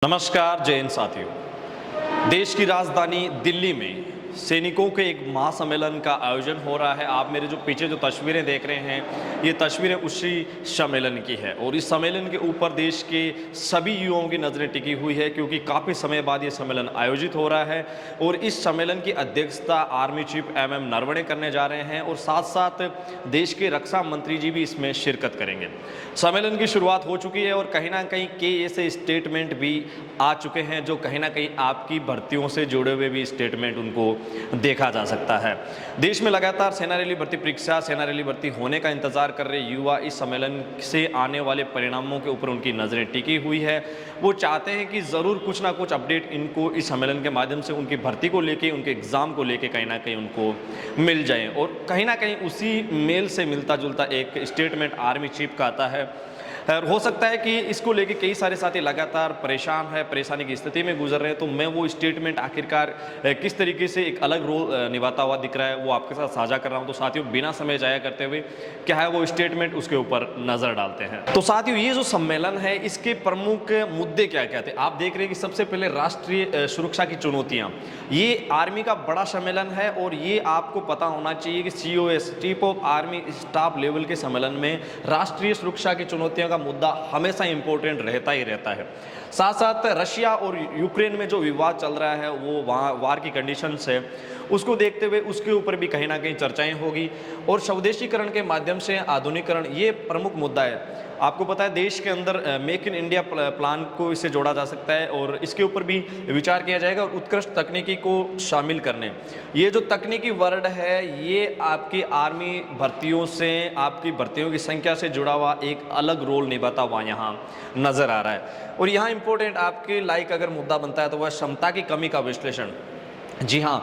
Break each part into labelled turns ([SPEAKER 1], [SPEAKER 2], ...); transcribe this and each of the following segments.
[SPEAKER 1] नमस्कार जय हिंद साथियों। देश की राजधानी दिल्ली में सैनिकों के एक महासम्मेलन का आयोजन हो रहा है। आप मेरे जो पीछे जो तस्वीरें देख रहे हैं, ये तस्वीरें उसी सम्मेलन की है और इस सम्मेलन के ऊपर देश के सभी युवाओं की नज़रें टिकी हुई है, क्योंकि काफ़ी समय बाद ये सम्मेलन आयोजित हो रहा है और इस सम्मेलन की अध्यक्षता आर्मी चीफ MM नरवणे करने जा रहे हैं और साथ साथ देश के रक्षा मंत्री जी भी इसमें शिरकत करेंगे। सम्मेलन की शुरुआत हो चुकी है और कहीं ना कहीं कई ऐसे स्टेटमेंट भी आ चुके हैं जो कहीं ना कहीं आपकी भर्तियों से जुड़े हुए भी स्टेटमेंट उनको देखा जा सकता है। देश में लगातार सेना रैली भर्ती परीक्षा, सेना रैली भर्ती होने का इंतजार कर रहे युवा इस सम्मेलन से आने वाले परिणामों के ऊपर उनकी नज़रें टिकी हुई है। वो चाहते हैं कि ज़रूर कुछ ना कुछ अपडेट इनको इस सम्मेलन के माध्यम से उनकी भर्ती को लेके, उनके एग्ज़ाम को लेके कहीं ना कहीं उनको मिल जाए और कहीं ना कहीं उसी मेल से मिलता जुलता एक स्टेटमेंट आर्मी चीफ का आता है। और हो सकता है कि इसको लेके कई सारे साथी लगातार परेशान है, परेशानी की स्थिति में गुजर रहे हैं, तो मैं वो स्टेटमेंट आखिरकार किस तरीके से एक अलग रोल निभाता हुआ दिख रहा है वो आपके साथ साझा कर रहा हूं। तो साथियों, बिना समय जाया करते हुए क्या है वो स्टेटमेंट, उसके ऊपर नजर डालते हैं। तो साथियों, ये जो सम्मेलन है इसके प्रमुख मुद्दे क्या क्या थे आप देख रहे हैं कि सबसे पहले राष्ट्रीय सुरक्षा की चुनौतियाँ। ये आर्मी का बड़ा सम्मेलन है और ये आपको पता होना चाहिए कि COS chief of army staff level के सम्मेलन में राष्ट्रीय सुरक्षा की चुनौतियां का मुद्दा हमेशा इंपॉर्टेंट रहता ही रहता है। साथ साथ रशिया और यूक्रेन में जो विवाद चल रहा है, वो वहाँ वार की कंडीशंस है, उसको देखते हुए उसके ऊपर भी कहीं ना कहीं चर्चाएं होगी और स्वदेशीकरण के माध्यम से आधुनिकीकरण ये प्रमुख मुद्दा है। आपको पता है देश के अंदर मेक इन इंडिया प्लान को इससे जोड़ा जा सकता है और इसके ऊपर भी विचार किया जाएगा और उत्कृष्ट तकनीकी को शामिल करने। ये जो तकनीकी वर्ड है ये आपकी आर्मी भर्तियों से, आपकी भर्तियों की संख्या से जुड़ा हुआ एक अलग रोल निभाता हुआ यहाँ नजर आ रहा है। और यहाँ इंपॉर्टेंट आपके लाइक अगर मुद्दा बनता है तो वह क्षमता की कमी का विश्लेषण। जी हाँ,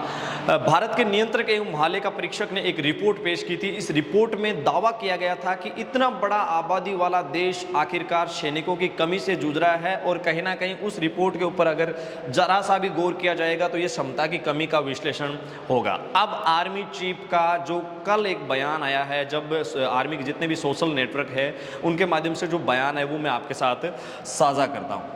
[SPEAKER 1] भारत के नियंत्रक एवं महालेखा परीक्षक ने एक रिपोर्ट पेश की थी। इस रिपोर्ट में दावा किया गया था कि इतना बड़ा आबादी वाला देश आखिरकार सैनिकों की कमी से जूझ रहा है और कहीं ना कहीं उस रिपोर्ट के ऊपर अगर जरा सा भी गौर किया जाएगा तो ये क्षमता की कमी का विश्लेषण होगा। अब आर्मी चीफ का जो कल एक बयान आया है, जब आर्मी के जितने भी सोशल नेटवर्क है उनके माध्यम से जो बयान है वो मैं आपके साथ साझा करता हूँ।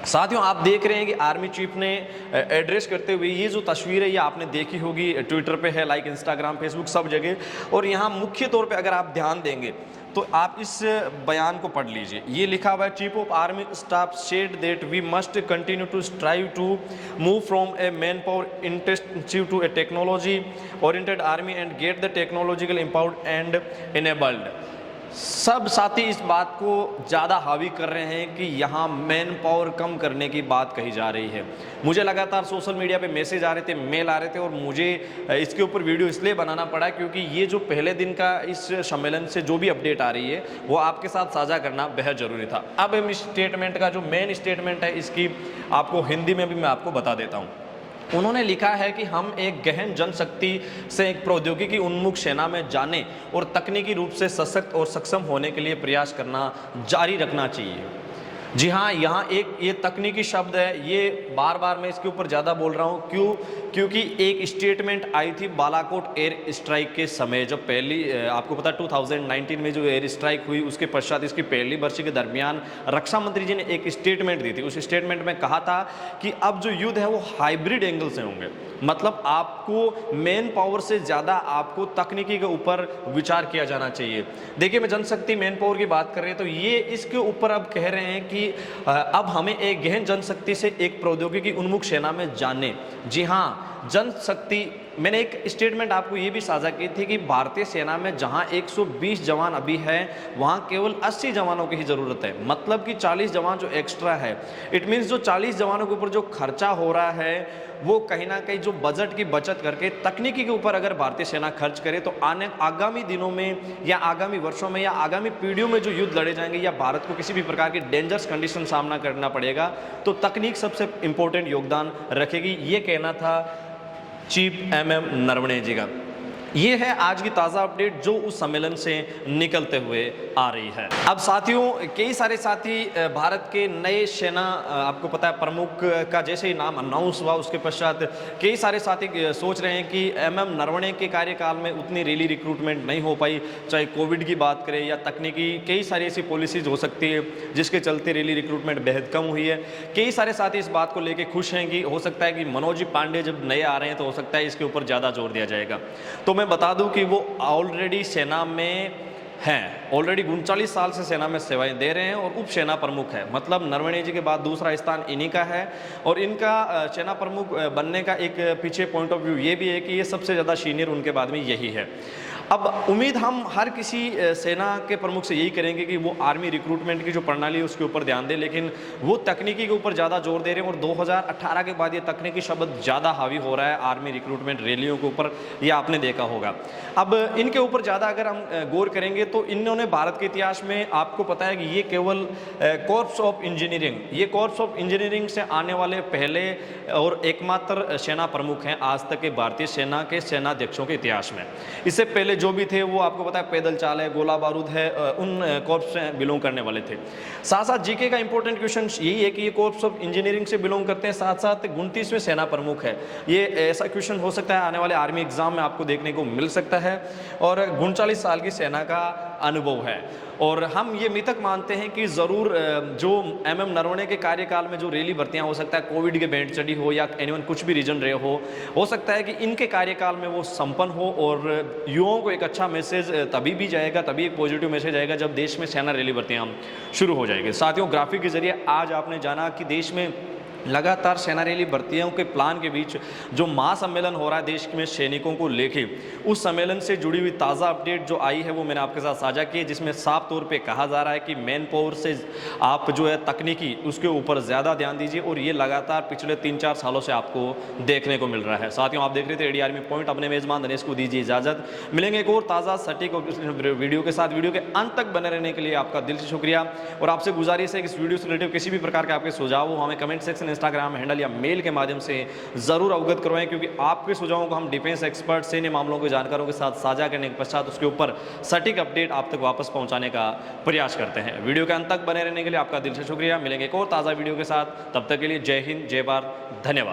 [SPEAKER 1] साथियों, आप देख रहे हैं कि आर्मी चीफ ने एड्रेस करते हुए ये जो तस्वीर है ये आपने देखी होगी, ट्विटर पे है, लाइक इंस्टाग्राम, फेसबुक सब जगह। और यहाँ मुख्य तौर पे अगर आप ध्यान देंगे तो आप इस बयान को पढ़ लीजिए। ये लिखा हुआ है, chief of army staff said that we must continue to strive to move from a manpower intensive to a technology oriented army and get the technological empowered and enabled. सब साथी इस बात को ज़्यादा हावी कर रहे हैं कि यहाँ मैन पावर कम करने की बात कही जा रही है। मुझे लगातार सोशल मीडिया पे मैसेज आ रहे थे, मेल आ रहे थे और मुझे इसके ऊपर वीडियो इसलिए बनाना पड़ा क्योंकि ये जो पहले दिन का इस सम्मेलन से जो भी अपडेट आ रही है वो आपके साथ साझा करना बेहद ज़रूरी था। अब इस स्टेटमेंट का जो मेन स्टेटमेंट है इसकी आपको हिंदी में भी मैं आपको बता देता हूँ। उन्होंने लिखा है कि हम एक गहन जनशक्ति से एक प्रौद्योगिकी उन्मुख सेना में जाने और तकनीकी रूप से सशक्त और सक्षम होने के लिए प्रयास करना जारी रखना चाहिए। जी हाँ, यहाँ एक ये तकनीकी शब्द है, ये बार बार मैं इसके ऊपर ज़्यादा बोल रहा हूँ। क्योंकि एक स्टेटमेंट आई थी बालाकोट एयर स्ट्राइक के समय, जब पहली आपको पता 2019 में जो एयर स्ट्राइक हुई उसके पश्चात इसकी पहली वर्ष के दरमियान रक्षा मंत्री जी ने एक स्टेटमेंट दी थी। उस स्टेटमेंट में कहा था कि अब जो युद्ध है वो हाइब्रिड एंगल से होंगे, मतलब आपको मैन पावर से ज़्यादा आपको तकनीकी के ऊपर विचार किया जाना चाहिए। देखिए, मैं जनशक्ति मैन पावर की बात कर रहे हैं तो ये इसके ऊपर अब कह रहे हैं कि अब हमें एक गहन जनशक्ति से एक प्रौद्योगिकी उन्मुख सेना में जाने। जी हाँ, जनशक्ति, मैंने एक स्टेटमेंट आपको ये भी साझा की थी कि भारतीय सेना में जहां 120 जवान अभी है वहां केवल 80 जवानों की ही ज़रूरत है, मतलब कि 40 जवान जो एक्स्ट्रा है। इट मीन्स जो 40 जवानों के ऊपर जो खर्चा हो रहा है वो कहीं ना कहीं जो बजट की बचत करके तकनीकी के ऊपर अगर भारतीय सेना खर्च करे तो आगामी दिनों में या आगामी वर्षों में या आगामी पीढ़ियों में जो युद्ध लड़े जाएंगे या भारत को किसी भी प्रकार की डेंजरस कंडीशन सामना करना पड़ेगा तो तकनीक सबसे इंपॉर्टेंट योगदान रखेगी। ये कहना था चीफ MM नरवणे जी का। ये है आज की ताज़ा अपडेट जो उस सम्मेलन से निकलते हुए आ रही है। अब साथियों, कई सारे साथी भारत के नए सेना आपको पता है प्रमुख का जैसे ही नाम अनाउंस हुआ उसके पश्चात कई सारे साथी सोच रहे हैं कि एमएम नरवणे के कार्यकाल में उतनी रैली रिक्रूटमेंट नहीं हो पाई, चाहे कोविड की बात करें या तकनीकी कई सारी ऐसी पॉलिसीज हो सकती है जिसके चलते रैली रिक्रूटमेंट बेहद कम हुई है। कई सारे साथी इस बात को लेकर खुश हैं कि हो सकता है कि मनोज जी पांडे जब नए आ रहे हैं तो हो सकता है इसके ऊपर ज़्यादा जोर दिया जाएगा। तो मैं बता दूं कि वो ऑलरेडी सेना में हैं, ऑलरेडी 39 साल से सेना में सेवाएं दे रहे हैं और उप सेना प्रमुख है, मतलब नरवणे जी के बाद दूसरा स्थान इन्हीं का है। और इनका सेना प्रमुख बनने का एक पीछे पॉइंट ऑफ व्यू ये भी है कि ये सबसे ज़्यादा सीनियर उनके बाद में यही है। अब उम्मीद हम हर किसी सेना के प्रमुख से यही करेंगे कि वो आर्मी रिक्रूटमेंट की जो प्रणाली है उसके ऊपर ध्यान दें, लेकिन वो तकनीकी के ऊपर ज़्यादा जोर दे रहे हैं और 2018 के बाद ये तकनीकी शब्द ज़्यादा हावी हो रहा है आर्मी रिक्रूटमेंट रैलियों के ऊपर, ये आपने देखा होगा। अब इनके ऊपर ज़्यादा अगर हम गौर करेंगे तो इन्होंने भारत के इतिहास में आपको पता है कि ये केवल कॉर्प्स ऑफ इंजीनियरिंग, ये कॉर्प्स ऑफ इंजीनियरिंग से आने वाले पहले और एकमात्र सेना प्रमुख हैं आज तक के भारतीय सेना के सेनाध्यक्षों के इतिहास में। इससे पहले जो भी थे वो आपको पता है पैदल चाल है, गोला बारूद है, उन कॉर्प्स से बिलोंग करने वाले थे। साथ साथ जीके का इंपॉर्टेंट क्वेश्चन यही है कि ये कॉर्प्स ऑफ इंजीनियरिंग से बिलोंग करते हैं, साथ साथ 29वें सेना प्रमुख है। ये ऐसा क्वेश्चन हो सकता है आने वाले आर्मी एग्जाम में आपको देखने को मिल सकता है और 39 साल की सेना का अनुभव है। और हम ये मिथक मानते हैं कि ज़रूर जो एमएम नरवणे के कार्यकाल में जो रैली भर्तियाँ हो सकता है कोविड के बैंड चढ़ी हो या एनीवन कुछ भी रीजन रहे हो सकता है कि इनके कार्यकाल में वो संपन्न हो और युवाओं को एक अच्छा मैसेज तभी भी जाएगा, तभी एक पॉजिटिव मैसेज आएगा जब देश में सेना रैली भर्तियाँ शुरू हो जाएगी। साथियों, ग्राफिक के जरिए आज आपने जाना कि देश में लगातार सेना रैली भर्तियों के प्लान के बीच जो महासम्मेलन हो रहा है देश में सैनिकों को लेके, उस सम्मेलन से जुड़ी हुई ताज़ा अपडेट जो आई है वो मैंने आपके साथ साझा की है, जिसमें साफ तौर पे कहा जा रहा है कि मैन पावर से आप जो है तकनीकी उसके ऊपर ज़्यादा ध्यान दीजिए और ये लगातार पिछले 3-4 सालों से आपको देखने को मिल रहा है। साथियों, आप देख रहे थे एडी आर्मी पॉइंट, अपने मेज़बान दिनेश को दीजिए इजाज़त। मिलेंगे एक और ताज़ा सटीक वीडियो के साथ। वीडियो के अंत तक बने रहने के लिए आपका दिल से शुक्रिया और आपसे गुजारिश है कि इस वीडियो से रिलेटेड किसी भी प्रकार के आपके सुझाव हो हमें कमेंट सेक्शन, इंस्टाग्राम हैंडल या मेल के माध्यम से जरूर अवगत करवाएं, क्योंकि आपके सुझावों को हम डिफेंस एक्सपर्ट, सैन्य मामलों के जानकारों के साथ साझा करने के पश्चात उसके ऊपर सटीक अपडेट आप तक वापस पहुंचाने का प्रयास करते हैं। वीडियो के अंत तक बने रहने के लिए आपका दिल से शुक्रिया। मिलेंगे एक और ताज़ा वीडियो के साथ, तब तक के लिए जय हिंद, जय भारत, धन्यवाद।